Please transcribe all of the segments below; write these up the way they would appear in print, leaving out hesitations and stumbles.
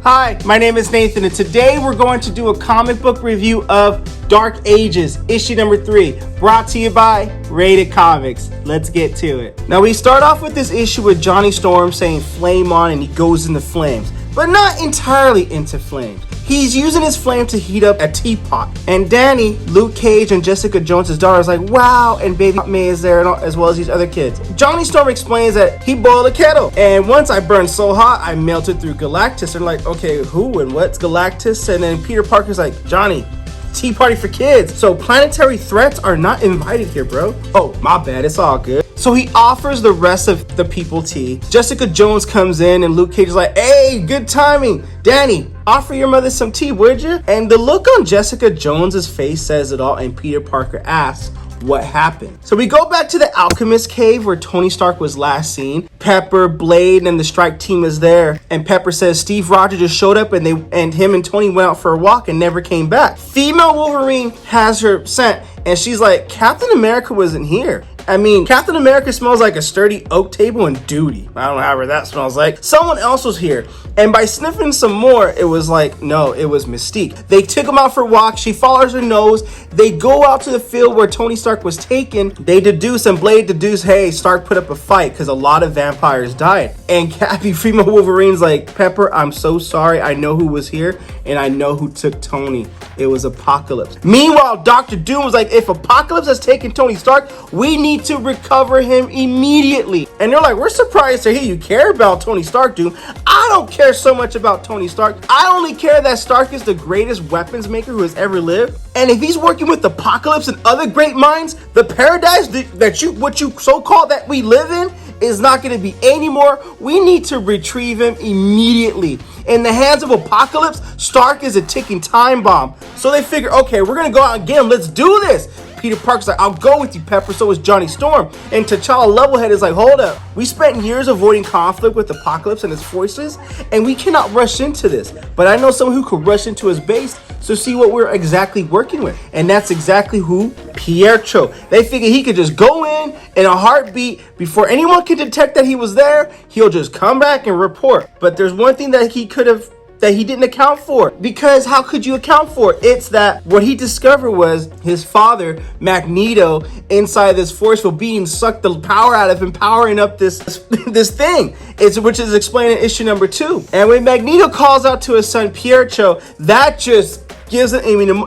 Hi, my name is Nathan, and today we're going to do a comic book review of Dark Ages, issue number 3, brought to you by RatedComics. Let's get to it. Now, we start off with this issue with Johnny Storm saying flame on, and he goes into flames, but not entirely into flames. He's using his flame to heat up a teapot. And Danny, Luke Cage, and Jessica Jones' daughter is like, wow, and Baby May is there, as well as these other kids. Johnny Storm explains that he boiled a kettle, and once I burned so hot, I melted through Galactus. And like, okay, who and what's Galactus? And then Peter Parker's like, Johnny, tea party for kids. So planetary threats are not invited here, bro. Oh, my bad, it's all good. So he offers the rest of the people tea. Jessica Jones comes in and Luke Cage is like, hey, good timing. Danny, offer your mother some tea, would you? And the look on Jessica Jones's face says it all, and Peter Parker asks, what happened? So we go back to the Alchemist cave where Tony Stark was last seen. Pepper, Blade, and the strike team is there. And Pepper says Steve Rogers just showed up and him and Tony went out for a walk and never came back. Female Wolverine has her scent and she's like, Captain America wasn't here. I mean, Captain America smells like a sturdy oak table and duty. I don't know how that smells like. Someone else was here. And by sniffing some more, it was like, no, it was Mystique. They took him out for a walk. She follows her nose. They go out to the field where Tony Stark was taken. They deduce, and Blade deduce, hey, Stark put up a fight because a lot of vampires died. And Cappy, female Wolverine's like, Pepper, I'm so sorry. I know who was here, and I know who took Tony. It was Apocalypse. Meanwhile, Dr. Doom was like, if Apocalypse has taken Tony Stark, we need to recover him immediately. And they're like, we're surprised to hear you care about Tony Stark, Doom. I don't care so much about Tony Stark. I only care that Stark is the greatest weapons maker who has ever lived. And if he's working with Apocalypse and other great minds, the paradise what you so-called that we live in is not going to be anymore. We need to retrieve him immediately. In the hands of Apocalypse, Stark is a ticking time bomb. So they figure, okay, we're going to go out and get him. Let's do this. Peter Parker's like, I'll go with you, Pepper. So is Johnny Storm. And T'Challa Levelhead is like, hold up. We spent years avoiding conflict with Apocalypse and his forces, and we cannot rush into this. But I know someone who could rush into his base to see what we're exactly working with. And that's exactly who? Pietro. They figure he could just go in a heartbeat. Before anyone could detect that he was there, he'll just come back and report. But there's one thing that he didn't account for. Because how could you account for it? It's that what he discovered was his father, Magneto, inside this force field being sucked the power out of him, powering up this thing. Which is explained in issue number 2. And when Magneto calls out to his son Pietro, that just gives an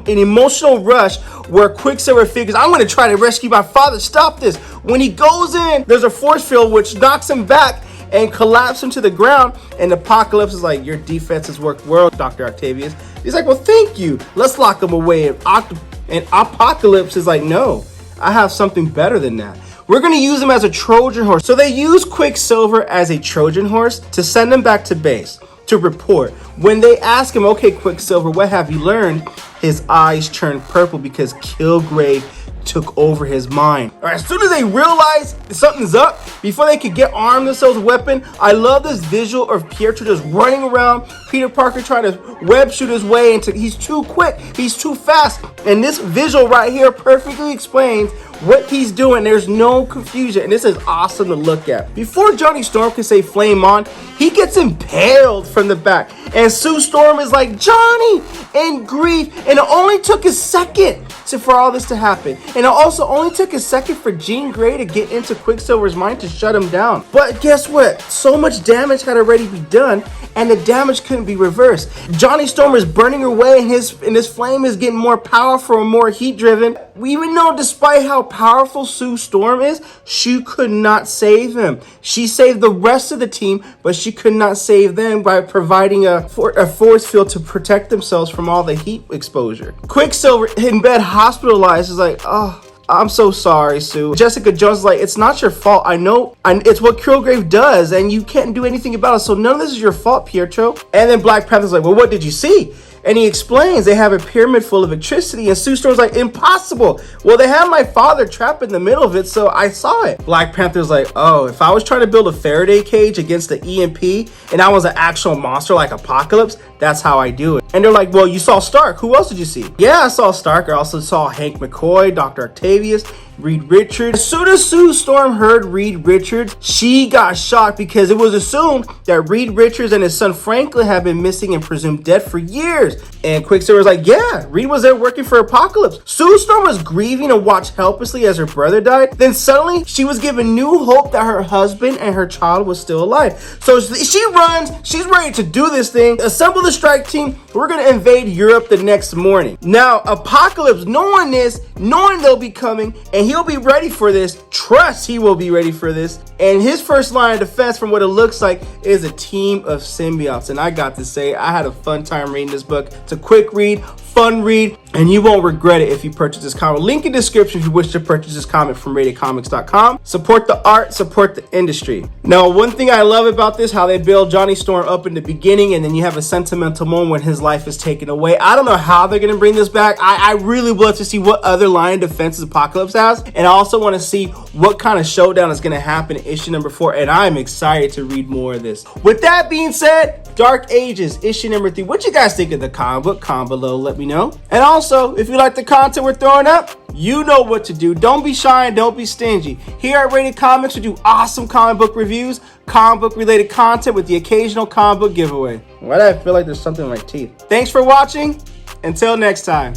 emotional rush where Quicksilver figures, I'm going to try to rescue my father. Stop this. When he goes in, there's a force field which knocks him back and collapse him to the ground, and Apocalypse is like, your defense has worked well, Dr. Octavius. He's like, well, thank you. Let's lock him away. And Apocalypse is like, no, I have something better than that. We're going to use him as a Trojan horse. So they use Quicksilver as a Trojan horse to send him back to base to report. When they ask him, okay, Quicksilver, what have you learned? His eyes turn purple because Kilgrave took over his mind. All right, as soon as they realize something's up, before they could get armed themselves with a weapon, I love this visual of Pietro just running around, Peter Parker trying to web shoot his way into, he's too quick, he's too fast. And this visual right here perfectly explains what he's doing. There's no confusion, and this is awesome to look at. Before Johnny Storm can say flame on, he gets impaled from the back, and Sue Storm is like, Johnny, in grief. And it only took a second for all this to happen, and it also only took a second for Jean Grey to get into Quicksilver's mind to shut him down. But guess what? So much damage had already been done, and the damage couldn't be reversed. Johnny Storm is burning away, and his flame is getting more powerful and more heat driven. We even know, despite how powerful Sue Storm is, she could not save him. She saved the rest of the team, but she could not save them by providing a force field to protect themselves from all the heat exposure. Quicksilver in bed, hospitalized, is like, oh, I'm so sorry, Sue. Jessica Jones is like, it's not your fault. I know, it's what Kilgrave does, and you can't do anything about it. So none of this is your fault, Pietro. And then Black Panther's like, well, what did you see? And he explains they have a pyramid full of electricity, and Sue Storm's like, impossible. Well, they have my father trapped in the middle of it, so I saw it. Black Panther's like, oh, if I was trying to build a Faraday cage against the EMP and I was an actual monster like Apocalypse, that's how I do it. And they're like, well, you saw Stark. Who else did you see? Yeah, I saw Stark. I also saw Hank McCoy, Dr. Octavius, Reed Richards. As soon as Sue Storm heard Reed Richards, she got shocked because it was assumed that Reed Richards and his son Franklin had been missing and presumed dead for years. And Quicksilver was like, yeah, Reed was there working for Apocalypse. Sue Storm was grieving and watched helplessly as her brother died. Then suddenly she was given new hope that her husband and her child was still alive. So she runs, she's ready to do this thing, assemble the strike team. We're gonna invade Europe the next morning. Now, Apocalypse, knowing this, knowing they'll be coming, and he'll be ready for this, trust he will be ready for this. And his first line of defense, from what it looks like, is a team of symbiotes. And I got to say, I had a fun time reading this book. It's a quick read, fun read, and you won't regret it if you purchase this comic. Link in the description if you wish to purchase this comic from RatedComics.com. Support the art, support the industry. Now, one thing I love about this, how they build Johnny Storm up in the beginning, and then you have a sentimental moment when his life is taken away. I don't know how they're gonna bring this back. I really would love to see what other line of defenses Apocalypse has, and I also want to see what kind of showdown is gonna happen in issue number 4, and I'm excited to read more of this. With that being said, Dark Ages, issue number 3. What you guys think of the comic book? Comment below, let me know. And also, if you like the content we're throwing up, you know what to do. Don't be shy and don't be stingy. Here at Rated Comics, we do awesome comic book reviews, comic book related content with the occasional comic book giveaway. Why do I feel like there's something in my teeth? Thanks for watching. Until next time.